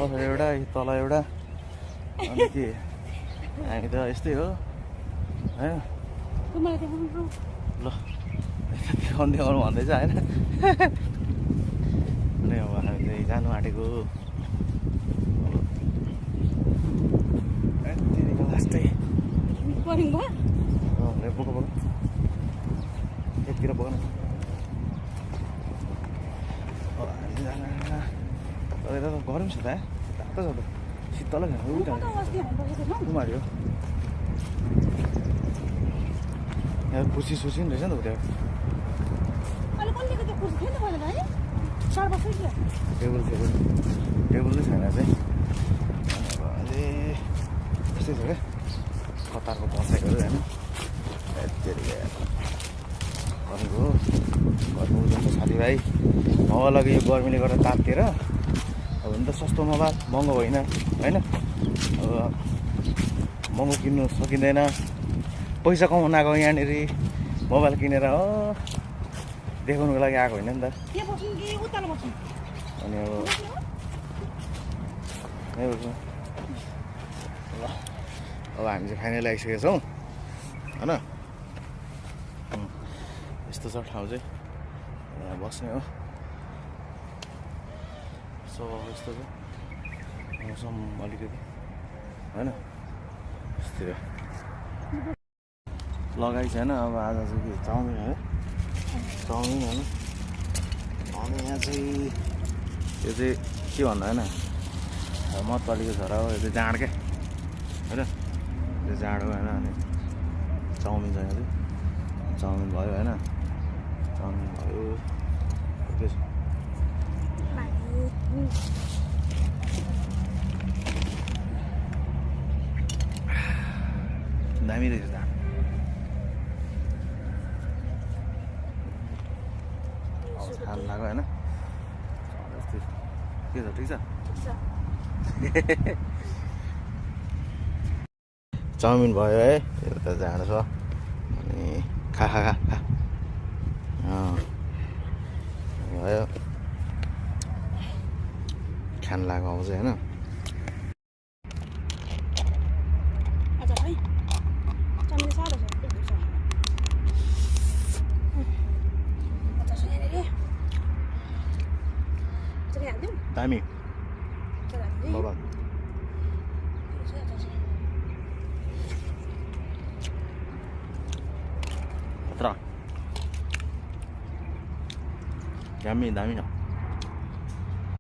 पछाडि एउटा तल एउटा अनि के हामी त यस्तै हो हैन ल देखाउनु भन्दैछ होइन अनि अब हामी चाहिँ जानु आँटेको लास्टै बोक बोक एकतिर बोक्नु तर गरम छ त तातो छ त शीतल छ उमार्यो यहाँ कुर्सी सुर्सी पनि रहेछ नि त टेबल नै छैन चाहिँ अब अझै यस्तै छ क्या कतारको बसाइहरू होइन गरेको हो घरमा उजानको साथीभाइ मोबाइल अघि यो गर्मीले गर्दा तातिएर अब हुन त सस्तो मोबाइल महँगो होइन होइन अब महँगो किन्नु सकिँदैन पैसा कमाउन आएको यहाँनिर मोबाइल किनेर हो देखाउनुको लागि आएको होइन नि त अनि अब ल अब हामी चाहिँ फाइनल आइसकेका छौँ होइन यस्तो छ ठाउँ चाहिँ यहाँ बस्ने हो सो यस्तो छ मौसम अलिकति होइन यस्तोतिर लगाइ छैन अब आज चाहिँ के चाउमिन है चाउमिन होइन अनि यहाँ चाहिँ यो चाहिँ के भन्दा होइन मतपालीको छोरा हो यो चाहिँ जाँड क्या होइन यो जाँड हो होइन अनि चाउमिन छ यहाँ चाहिँ चाउमिन भयो होइन चाउमिन भयो दामी रहेछ जाँड छाल लाग्यो होइन के छ ठिक छ चाउमिन भयो है यो त जाँड छ अनि खा खा खा खा भयो खान लाग्यो आउँछ होइन दामी बाबा खतरा दामी दामी छ